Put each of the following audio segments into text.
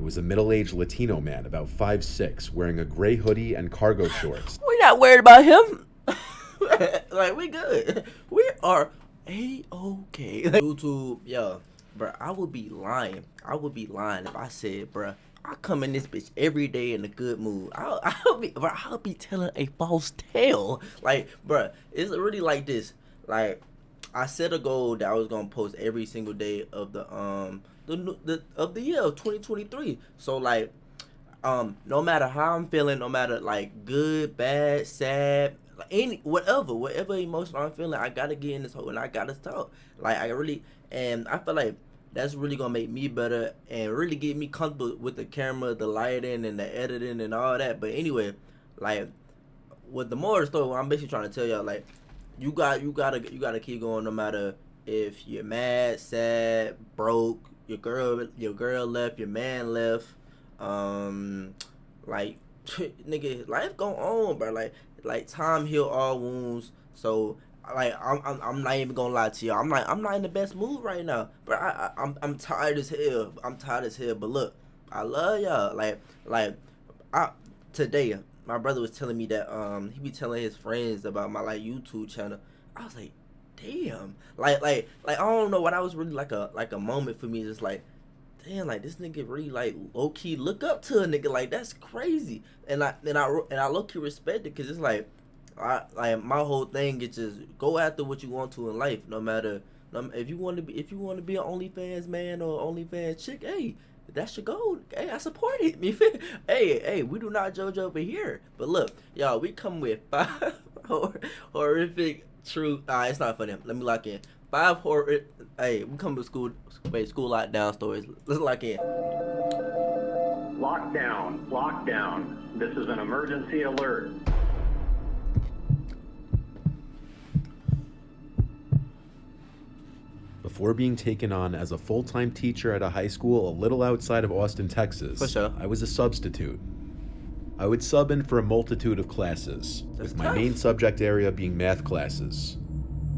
It was a middle-aged Latino man, about 5'6", wearing a gray hoodie and cargo shorts. We're not worried about him. Like, we good. We are A-okay. Like, YouTube, yo, bro, I would be lying. I would be lying if I said, bro, I come in this bitch every day in a good mood. I'll be telling a false tale. Like, bro, it's really like this. Like, I set a goal that I was gonna post every single day of the year of 2023. So like, no matter how I'm feeling, no matter like good, bad, sad, whatever emotion I'm feeling, I gotta get in this hole and I gotta talk. Like I feel like that's really gonna make me better and really get me comfortable with the camera, the lighting, and the editing and all that. But anyway, like with the moral story, what I'm basically trying to tell y'all, like you gotta keep going no matter if you're mad, sad, broke, your girl left, your man left, like nigga, life go on, bro. Like time heal all wounds. So like I'm not even gonna lie to y'all. I'm not in the best mood right now, but I'm tired as hell. But look, I love y'all. Like today my brother was telling me that he be telling his friends about my like YouTube channel. I was like, damn. Like I don't know what I was really like a moment for me, just like, damn, like this nigga really like low key look up to a nigga, like that's crazy. And I low key respect it, cause it's like my whole thing is just go after what you want to in life, no matter if you want to be an OnlyFans man or OnlyFans chick. Hey, that's your goal. Hey, I support it. Hey, we do not judge over here. But look, y'all, we come with 5 horrific true. It's not funny. Let me lock in. 5 horror. Hey, we come to school lockdown stories. Let's lock in. Lockdown. This is an emergency alert. Before being taken on as a full-time teacher at a high school a little outside of Austin, Texas, For sure. I was a substitute. I would sub in for a multitude of classes, with my main subject area being math classes.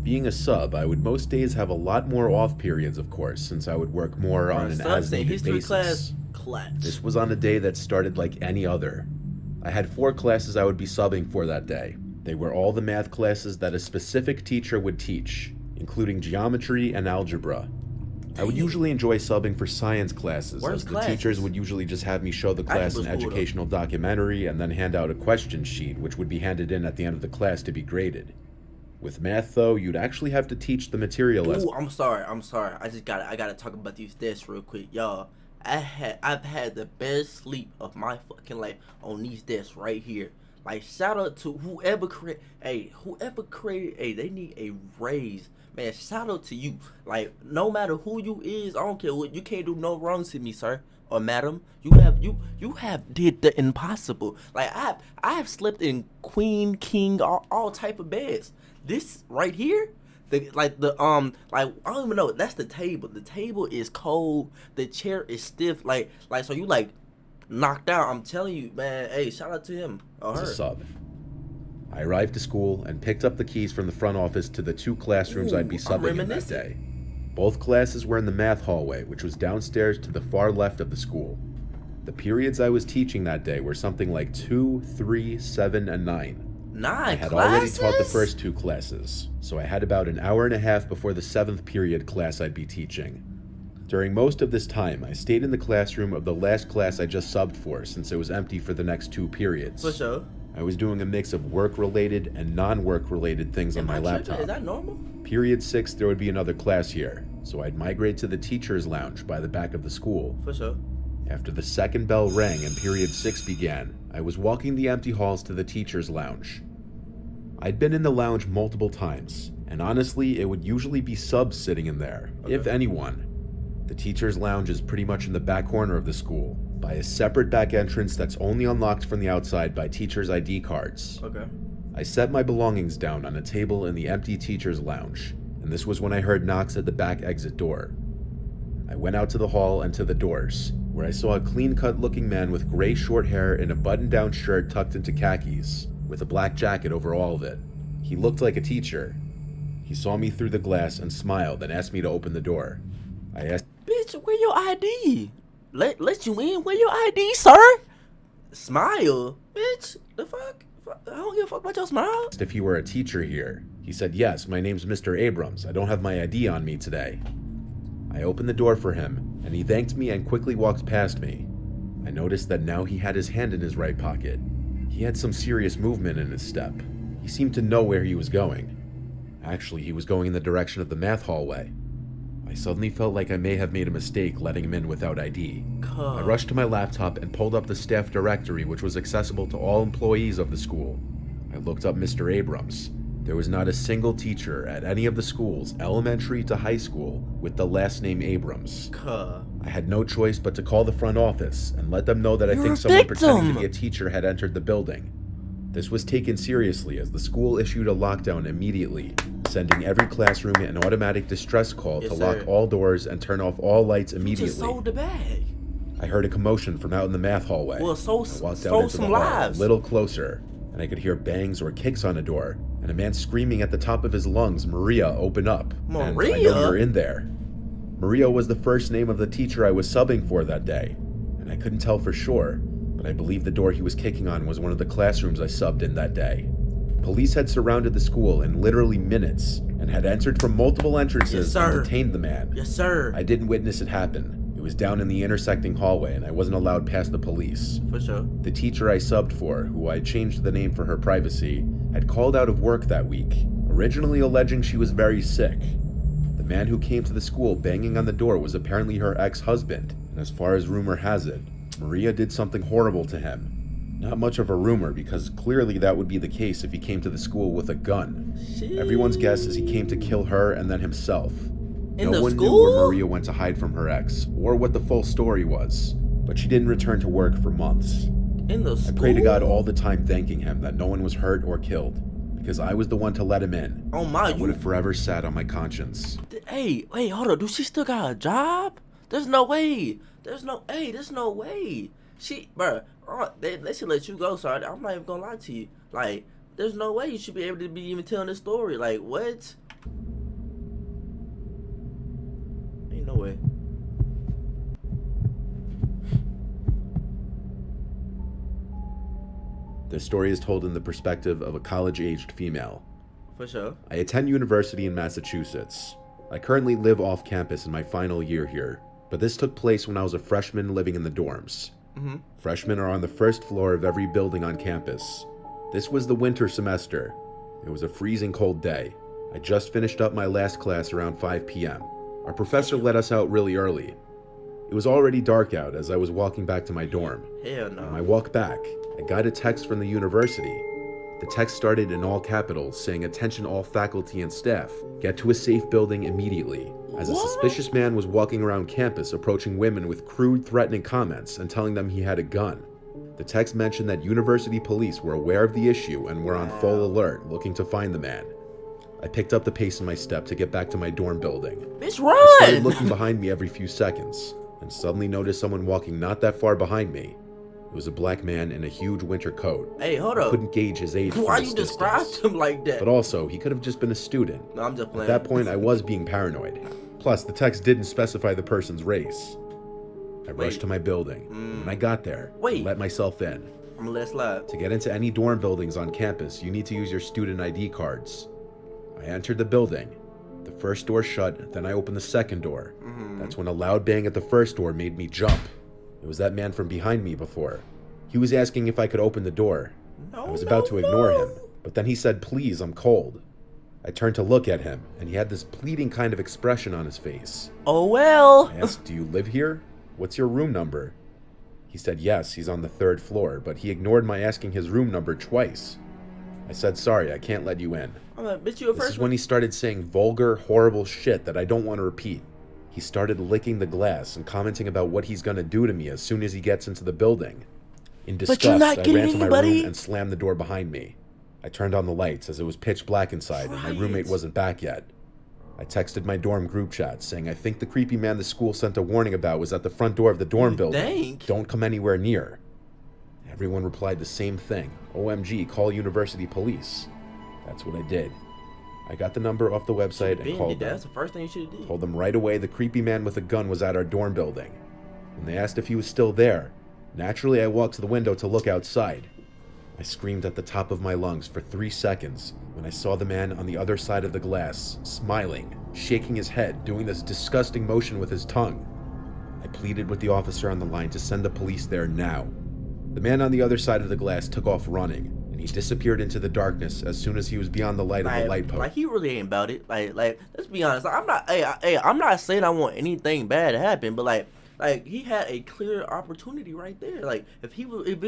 Being a sub, I would most days have a lot more off periods, of course, since I would work more on an as-needed basis. This was on a day that started like any other. I had 4 classes I would be subbing for that day. They were all the math classes that a specific teacher would teach, including geometry and algebra. I would usually enjoy subbing for science classes, as the teachers would usually just have me show the class an educational documentary and then hand out a question sheet, which would be handed in at the end of the class to be graded. With math, though, you'd actually have to teach the material. Ooh, I'm sorry. I gotta talk about these desks real quick, y'all. I've had the best sleep of my fucking life on these desks right here. Like, shout out to whoever created. Hey, they need a raise. Man, shout out to you. Like, no matter who you is, I don't care what, you can't do no wrong to me, sir or madam. You have did the impossible. Like, I have slept in queen, king, all type of beds. This right here, I don't even know. That's the table. The table is cold. The chair is stiff. Like so you like knocked out. I'm telling you, man. Hey, shout out to him or her. As a sub, I arrived to school and picked up the keys from the front office to the 2 classrooms I'd be subbing in that day. Both classes were in the math hallway, which was downstairs to the far left of the school. The periods I was teaching that day were something like 2, 3, 7, and 9. I had already taught the first 2 classes, so I had about an hour and a half before the 7th period class I'd be teaching. During most of this time, I stayed in the classroom of the last class I just subbed for, since it was empty for the next 2 periods. For sure. I was doing a mix of work-related and non-work-related things on my laptop. Is that normal? Period 6, there would be another class here, so I'd migrate to the teacher's lounge by the back of the school. For sure. After the second bell rang and period 6 began, I was walking the empty halls to the teacher's lounge. I'd been in the lounge multiple times, and honestly, it would usually be subs sitting in there, if anyone. The teacher's lounge is pretty much in the back corner of the school, by a separate back entrance that's only unlocked from the outside by teachers' ID cards. Okay. I set my belongings down on a table in the empty teacher's lounge, and this was when I heard knocks at the back exit door. I went out to the hall and to the doors, where I saw a clean-cut looking man with gray short hair and a button-down shirt tucked into khakis, with a black jacket over all of it. He looked like a teacher. He saw me through the glass and smiled and asked me to open the door. I asked, "Bitch, where your ID? let you in. Where your ID, sir? Smile, bitch. The fuck? I don't give a fuck about your smile. If he were a teacher here. He said, yes, my name's Mr. Abrams. I don't have my ID on me today. I opened the door for him, and he thanked me and quickly walked past me. I noticed that now he had his hand in his right pocket. He had some serious movement in his step. He seemed to know where he was going. Actually, he was going in the direction of the math hallway. I suddenly felt like I may have made a mistake letting him in without ID. I rushed to my laptop and pulled up the staff directory, which was accessible to all employees of the school. I looked up Mr. Abrams. There was not a single teacher at any of the schools, elementary to high school, with the last name Abrams. I had no choice but to call the front office and let them know that I think someone pretending to be a teacher had entered the building. This was taken seriously as the school issued a lockdown immediately, sending every classroom an automatic distress call to lock all doors and turn off all lights immediately. You just sold the bag. I heard a commotion from out in the math hallway. Well, I walked out into the hall a little closer, and I could hear bangs or kicks on a door, and a man screaming at the top of his lungs, "Maria, open up." Maria? And I know you're in there. Maria was the first name of the teacher I was subbing for that day, and I couldn't tell for sure, but I believe the door he was kicking on was one of the classrooms I subbed in that day. Police had surrounded the school in literally minutes, and had entered from multiple entrances and detained the man. Yes, sir. I didn't witness it happen. It was down in the intersecting hallway, and I wasn't allowed past the police. For sure. The teacher I subbed for, who I changed the name for her privacy, had called out of work that week, originally alleging she was very sick. The man who came to the school banging on the door was apparently her ex-husband, and as far as rumor has it, Maria did something horrible to him. Not much of a rumor, because clearly that would be the case if he came to the school with a gun. Everyone's guess is he came to kill her and then himself. No one knew where Maria went to hide from her ex, or what the full story was, but she didn't return to work for months. I pray to God all the time thanking him that no one was hurt or killed, because I was the one to let him in. Oh my! It would have forever sat on my conscience. Hey, wait, hold on. Do she still got a job? There's no way. There's no way. She, bruh, they should let you go, sorry. I'm not even gonna lie to you. Like, there's no way you should be able to be even telling this story. Like, what? Ain't no way. The story is told in the perspective of a college-aged female. For sure. I attend university in Massachusetts. I currently live off campus in my final year here, but this took place when I was a freshman living in the dorms. Freshmen are on the first floor of every building on campus. This was the winter semester. It was a freezing cold day. I just finished up my last class around 5 p.m. Our professor let us out really early. It was already dark out as I was walking back to my dorm. Hell no. On my walk back, I got a text from the university. The text started in all capitals, saying, "Attention all faculty and staff. Get to a safe building immediately." As a suspicious man was walking around campus approaching women with crude, threatening comments and telling them he had a gun. The text mentioned that university police were aware of the issue and were on full alert, looking to find the man. I picked up the pace in my step to get back to my dorm building. Bitch, run! I started looking behind me every few seconds, and suddenly noticed someone walking not that far behind me. It was a black man in a huge winter coat. Hey, hold up. I couldn't gauge his age. Why you describe him like that? But also, he could have just been a student. No, I'm just playing. At that point, I was being paranoid. Plus, the text didn't specify the person's race. I rushed to my building. When I got there, I let myself in. I'm gonna let slide. To get into any dorm buildings on campus, you need to use your student ID cards. I entered the building. The first door shut, then I opened the second door. That's when a loud bang at the first door made me jump. It was that man from behind me before. He was asking if I could open the door. I was about to ignore him, but then he said, "Please, I'm cold." I turned to look at him, and he had this pleading kind of expression on his face. Oh well. I asked, "Do you live here? What's your room number?" He said yes, he's on the 3rd floor, but he ignored my asking his room number twice. I said, "Sorry, I can't let you in." I'm like, bitch, you a This first is when he started saying vulgar, horrible shit that I don't want to repeat. He started licking the glass and commenting about what he's gonna do to me as soon as he gets into the building. In disgust, I ran to my room and slammed the door behind me. I turned on the lights as it was pitch black inside and my roommate wasn't back yet. I texted my dorm group chat saying I think the creepy man the school sent a warning about was at the front door of the dorm building. Don't come anywhere near. Everyone replied the same thing. OMG, call university police. That's what I did. I got the number off the website and called them. That's the first thing you should have did. Told them right away the creepy man with a gun was at our dorm building. When they asked if he was still there, naturally I walked to the window to look outside. I screamed at the top of my lungs for 3 seconds when I saw the man on the other side of the glass, smiling, shaking his head, doing this disgusting motion with his tongue. I pleaded with the officer on the line to send the police there now. The man on the other side of the glass took off running, and he disappeared into the darkness as soon as he was beyond the light of the light post. Like he really ain't about it. Like let's be honest. I'm not. I'm not saying I want anything bad to happen, but like he had a clear opportunity right there. Like if he was, if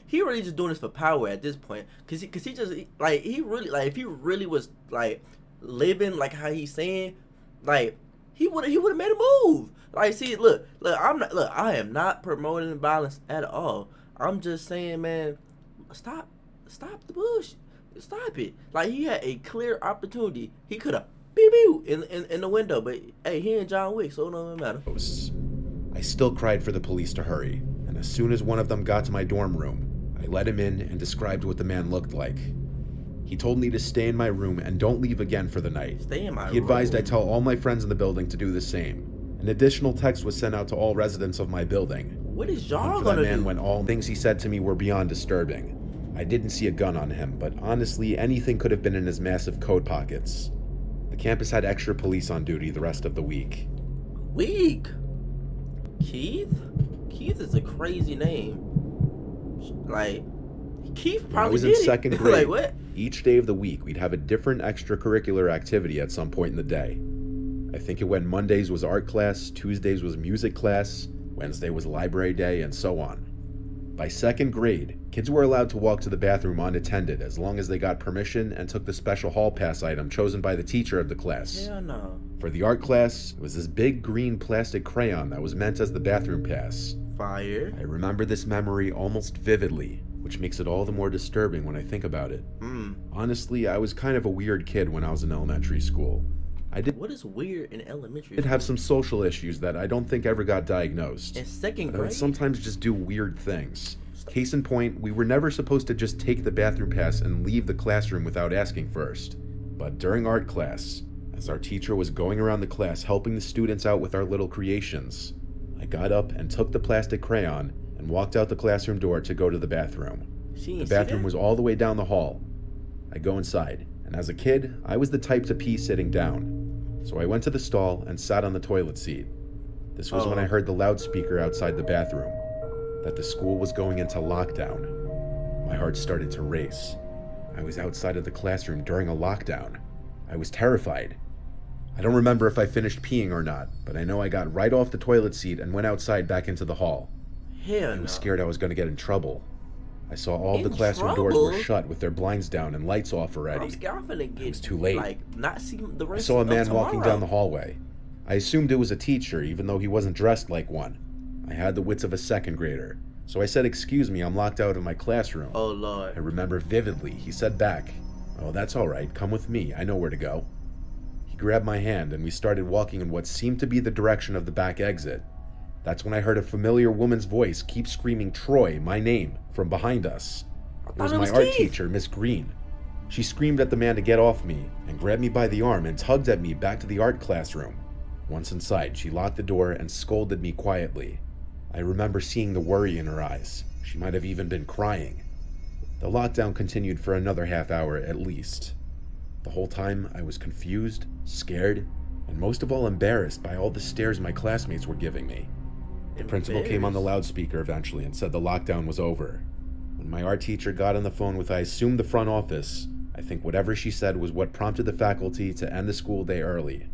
he really just doing this for power at this point. Cause he just like he really like if he really was like living like how he's saying, like he would have made a move. Like see, look, I am not promoting violence at all. I'm just saying, man, stop the bullshit. Stop it. Like he had a clear opportunity. He could have in the window, but hey, he ain't John Wick, so it don't matter. I still cried for the police to hurry, and as soon as one of them got to my dorm room, I let him in and described what the man looked like. He told me to stay in my room and don't leave again for the night. Stay in my room. He advised I tell all my friends in the building to do the same. An additional text was sent out to all residents of my building. What is y'all gonna do? That man when all things he said to me were beyond disturbing. I didn't see a gun on him, but honestly, anything could have been in his massive coat pockets. The campus had extra police on duty the rest of the week. Keith? Keith is a crazy name. Like, Keith probably When I was did in second grade. Like, what? Each day of the week, we'd have a different extracurricular activity at some point in the day. I think it went Mondays was art class, Tuesdays was music class, Wednesday was library day, and so on. By second grade, kids were allowed to walk to the bathroom unattended as long as they got permission and took the special hall pass item chosen by the teacher of the class. Hell no. For the art class, it was this big green plastic crayon that was meant as the bathroom pass. Fire. I remember this memory almost vividly, which makes it all the more disturbing when I think about it. Honestly, I was kind of a weird kid when I was in elementary school. What is weird in elementary did school? have some social issues that I don't think ever got diagnosed. In second But I would grade? sometimes just do weird things. Case in point, we were never supposed to just take the bathroom pass and leave the classroom without asking first. But during art class, as our teacher was going around the class helping the students out with our little creations, I got up and took the plastic crayon and walked out the classroom door to go to the bathroom. The bathroom was all the way down the hall. I go inside, and as a kid, I was the type to pee sitting down. So I went to the stall and sat on the toilet seat. This was when I heard the loudspeaker outside the bathroom, that the school was going into lockdown. My heart started to race. I was outside of the classroom during a lockdown. I was terrified. I don't remember if I finished peeing or not, but I know I got right off the toilet seat and went outside back into the hall. Hell I no. was scared I was going to get in trouble. I saw all In the classroom doors were trouble? shut with their blinds down and lights off already. I'm scared I'm finna get, It was too late. like, not see the I rest saw a of man walking tomorrow. down the hallway. I assumed it was a teacher, even though he wasn't dressed like one. I had the wits of a second grader. So I said, "Excuse me, I'm locked out of my classroom." Oh, Lord. I remember vividly. He said back, "Oh, that's all right. Come with me. I know where to go." He grabbed my hand and we started walking in what seemed to be the direction of the back exit. That's when I heard a familiar woman's voice keep screaming Troy, my name, from behind us. It was my art teacher, Miss Green. She screamed at the man to get off me and grabbed me by the arm and tugged at me back to the art classroom. Once inside, she locked the door and scolded me quietly. I remember seeing the worry in her eyes. She might have even been crying. The lockdown continued for another half hour at least. The whole time, I was confused, scared, and most of all embarrassed by all the stares my classmates were giving me. The principal came on the loudspeaker eventually and said the lockdown was over. When my art teacher got on the phone with, I assumed, the front office, I think whatever she said was what prompted the faculty to end the school day early.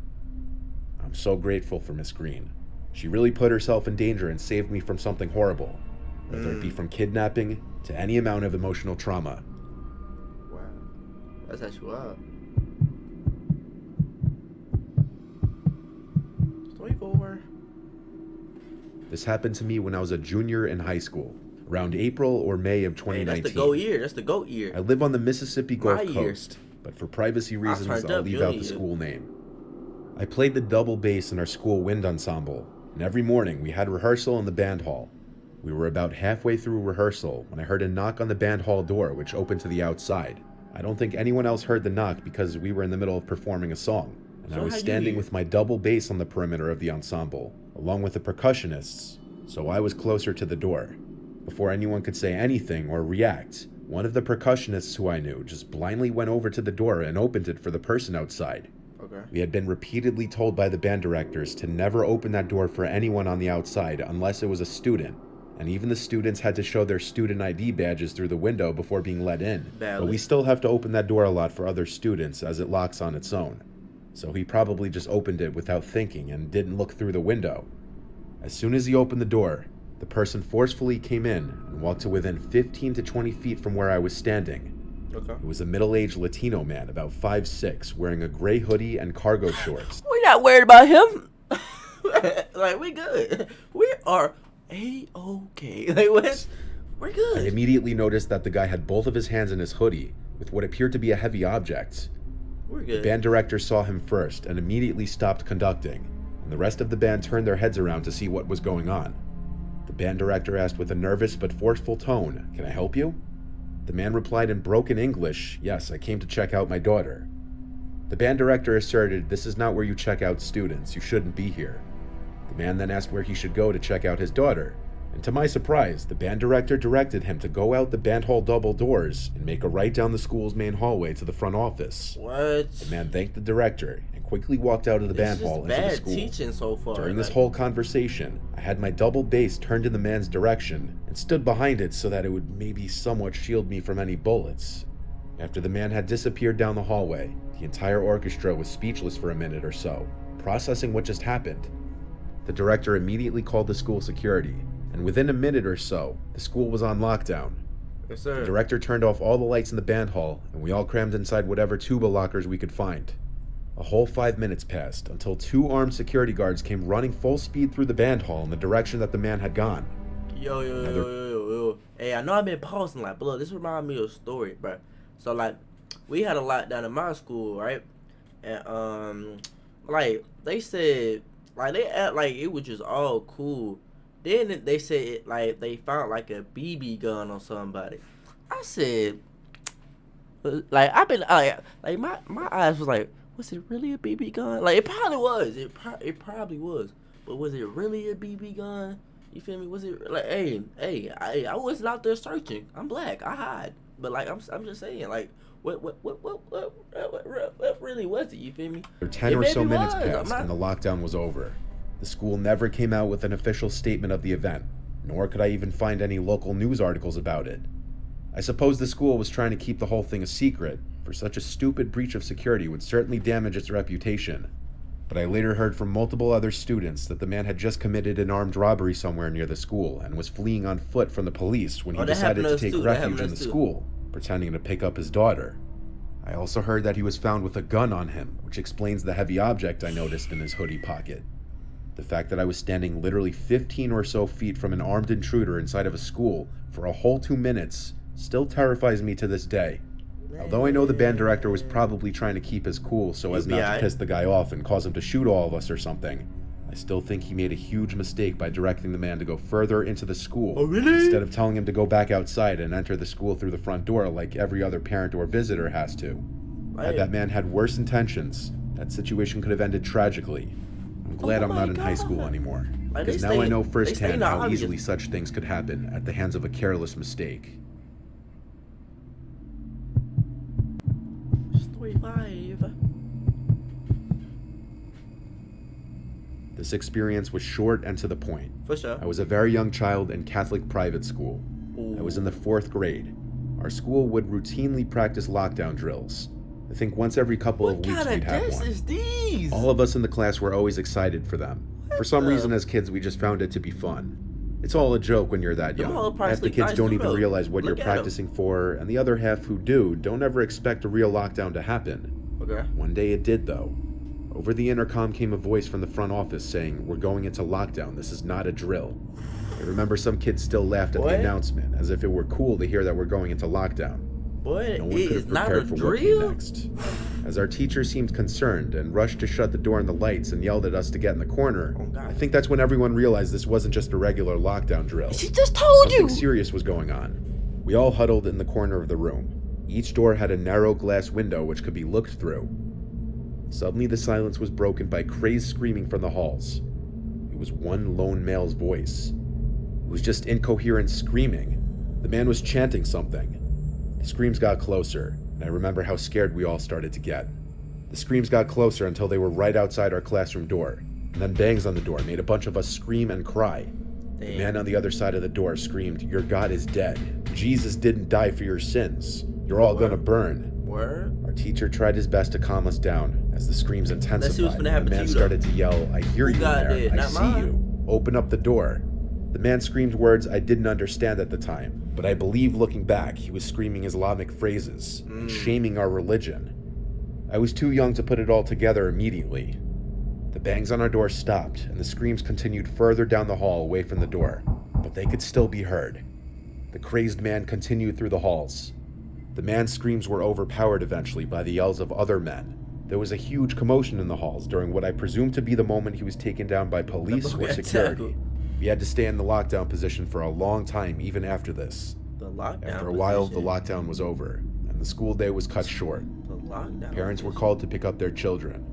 I'm so grateful for Miss Green. She really put herself in danger and saved me from something horrible, whether it be from kidnapping to any amount of emotional trauma. Wow. That's actually wild. 24. This happened to me when I was a junior in high school, around April or May of 2019. Hey, that's the GOAT year. That's the GOAT year. I live on the Mississippi Gulf My year. Coast, but for privacy reasons, turned I'll up leave out the junior. school name. I played the double bass in our school wind ensemble, and every morning we had rehearsal in the band hall. We were about halfway through rehearsal when I heard a knock on the band hall door, which opened to the outside. I don't think anyone else heard the knock because we were in the middle of performing a song, and So I was how'd you standing hear? with my double bass on the perimeter of the ensemble, along with the percussionists, so I was closer to the door. Before anyone could say anything or react, one of the percussionists who I knew just blindly went over to the door and opened it for the person outside. Okay. We had been repeatedly told by the band directors to never open that door for anyone on the outside unless it was a student, and even the students had to show their student ID badges through the window before being let in. Valid. But we still have to open that door a lot for other students as it locks on its own. So he probably just opened it without thinking and didn't look through the window. As soon as he opened the door, the person forcefully came in and walked to within 15 to 20 feet from where I was standing. Okay. It was a middle-aged Latino man, about 5'6", wearing a gray hoodie and cargo shorts. We're not worried about him. Like, we good. We are A-okay. Like, what? We're I good. immediately noticed that the guy had both of his hands in his hoodie, with what appeared to be a heavy object. We're The good. band director saw him first and immediately stopped conducting, and the rest of the band turned their heads around to see what was going on. The band director asked with a nervous but forceful tone, "Can I help you?" The man replied in broken English, "Yes, I came to check out my daughter." The band director asserted, "This is not where you check out students. You shouldn't be here." The man then asked where he should go to check out his daughter, and to my surprise, the band director directed him to go out the band hall double doors and make a right down the school's main hallway to the front office. What? The man thanked the director and quickly walked out of the band hall into the bad school. teaching so far. During this like- whole conversation, I had my double bass turned in the man's direction and stood behind it so that it would maybe somewhat shield me from any bullets. After the man had disappeared down the hallway, the entire orchestra was speechless for a minute or so, processing what just happened. The director immediately called the school security, and within a minute or so, the school was on lockdown. Yes, sir. The director turned off all the lights in the band hall, and we all crammed inside whatever tuba lockers we could find. A whole 5 minutes passed until 2 armed security guards came running full speed through the band hall in the direction that the man had gone. Yo. Hey, I know I've been pausing, like, but look, this reminds me of a story, bro. So, like, we had a lockdown in my school, right? And, like, they said, like, they act like it was just all cool. Then they said, like, they found, like, a BB gun on somebody. I said, like, I've been, like my eyes was like, was it really a BB gun? Like, it probably was. It probably was. But was it really a BB gun? You feel me? Was it, like, hey, I wasn't out there searching. I'm black. I hide. But, like, I'm just saying, like, what really was it? You feel me? 10 or so minutes was. passed and the lockdown was over. The school never came out with an official statement of the event, nor could I even find any local news articles about it. I suppose the school was trying to keep the whole thing a secret, for such a stupid breach of security would certainly damage its reputation. But I later heard from multiple other students that the man had just committed an armed robbery somewhere near the school and was fleeing on foot from the police when he decided to take refuge in the school, pretending to pick up his daughter. I also heard that he was found with a gun on him, which explains the heavy object I noticed in his hoodie pocket. The fact that I was standing literally 15 or so feet from an armed intruder inside of a school for a whole 2 minutes still terrifies me to this day. Although I know the band director was probably trying to keep his cool so as not to piss the guy off and cause him to shoot all of us or something, I still think he made a huge mistake by directing the man to go further into the school instead of telling him to go back outside and enter the school through the front door like every other parent or visitor has to. Had that man had worse intentions, that situation could have ended tragically. I'm glad I'm not in high school anymore, because now I know firsthand how easily such things could happen at the hands of a careless mistake. Story 5. This experience was short and to the point. For sure. I was a very young child in Catholic private school. I was in the 4th grade. Our school would routinely practice lockdown drills. I think once every couple of weeks we'd have one. Is these? All of us in the class were always excited for them. For some reason as kids we just found it to be fun. It's all a joke when you're that young. Half the kids don't even realize what you're practicing for, and the other half who do don't ever expect a real lockdown to happen. Okay. One day it did though. Over the intercom came a voice from the front office saying, "We're going into lockdown, this is not a drill." I remember some kids still laughed at the announcement, as if it were cool to hear that we're going into lockdown. Boy, No one could have prepared for what came next. As our teacher seemed concerned and rushed to shut the door and the lights and yelled at us to get in the corner, I think that's when everyone realized this wasn't just a regular lockdown drill. She just told you! Something serious was going on. We all huddled in the corner of the room. Each door had a narrow glass window which could be looked through. Suddenly the silence was broken by crazed screaming from the halls. We It was one lone male's voice. It was just incoherent screaming. The man was chanting something. The screams got closer, and I remember how scared we all started to get. The screams got closer until they were right outside our classroom door, and then bangs on the door made a bunch of us scream and cry. Damn. The man on the other side of the door screamed, "Your God is dead. Jesus didn't die for your sins. You're all gonna burn." Word? Our teacher tried his best to calm us down as the screams Let's see what's intensified. finna The happen to man you, though. started to yell, "I hear Who you got there. that? I Not see mine?" you. Open up the door." The man screamed words I didn't understand at the time, but I believe looking back, he was screaming Islamic phrases and shaming our religion. I was too young to put it all together immediately. The bangs on our door stopped, and the screams continued further down the hall away from the door, but they could still be heard. The crazed man continued through the halls. The man's screams were overpowered eventually by the yells of other men. There was a huge commotion in the halls during what I presume to be the moment he was taken down by police or security. We had to stay in the lockdown position for a long time even after this. The lockdown. After a while, the position. lockdown was over, and the school day was cut short. The lockdown. Parents were position. called to pick up their children.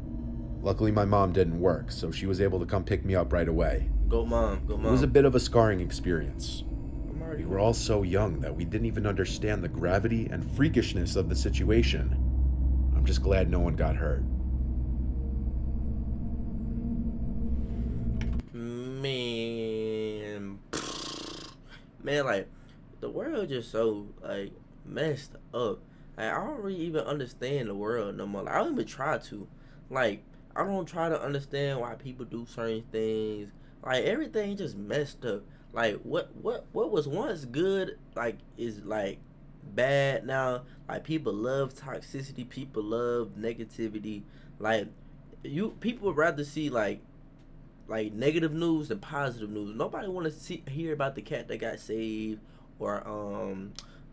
Luckily, my mom didn't work, so she was able to come pick me up right away. Go mom. Go mom. It was a bit of a scarring experience. I'm already. We were all so young that we didn't even understand the gravity and freakishness of the situation. I'm just glad no one got hurt. Man, like, the world just so, like, messed up. Like, I don't really even understand the world no more. Like, I don't even try to. Like, I don't try to understand why people do certain things. Like, everything just messed up. Like, what was once good, like, is, like, bad now. Like, people love toxicity. People love negativity. Like, people would rather see, like negative news than positive news. Nobody want to hear about the cat that got saved, or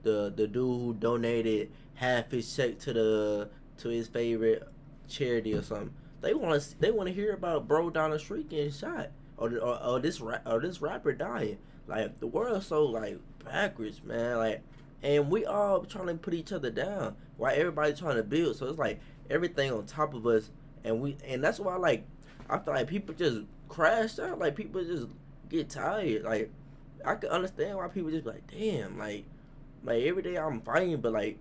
the dude who donated half his check to his favorite charity or something. They want to hear about bro down the street getting shot, or this rapper dying. Like, the world's so, like, backwards, man. Like, and we all trying to put each other down while everybody trying to build. So it's like everything on top of us, and that's why, like, I feel like people just crash out. Like, people just get tired. Like, I can understand why people just be like, damn, like every day I'm fighting, but like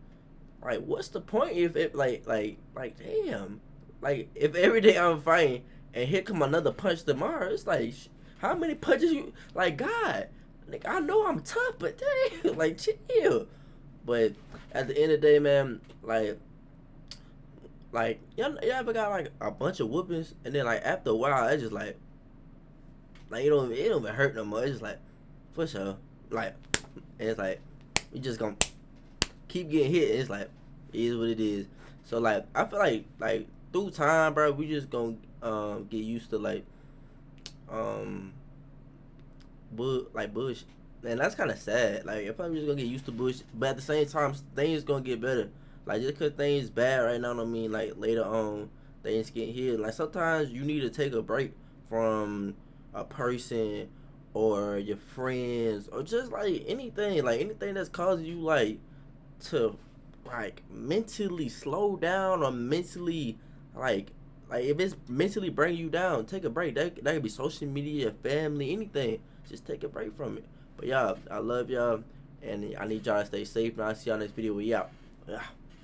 what's the point if it like damn, like, if every day I'm fighting and here come another punch tomorrow, it's like, how many punches you, like, God, like, I know I'm tough, but damn, like, chill. But at the end of the day, man, like y'all ever got, like, a bunch of whoopings, and then, like, after a while, it's just like it don't even hurt no more. It's just like, for sure, like, and it's like, we just gonna keep getting hit, and it's like, it is what it is. So, like, I feel like through time, bro, we just gonna get used to, like, bush, and that's kind of sad. Like, if I'm just gonna get used to bush, but at the same time, things gonna get better. Like, just because things bad right now don't mean, like, later on things get healed. Like, sometimes you need to take a break from a person or your friends, or just, like, anything that's causing you, like, to, like, mentally slow down, or mentally, like if it's mentally bringing you down, take a break. That could be social media, family, anything. Just take a break from it. But y'all, I love y'all, and I need y'all to stay safe, and I'll see y'all next video. We out.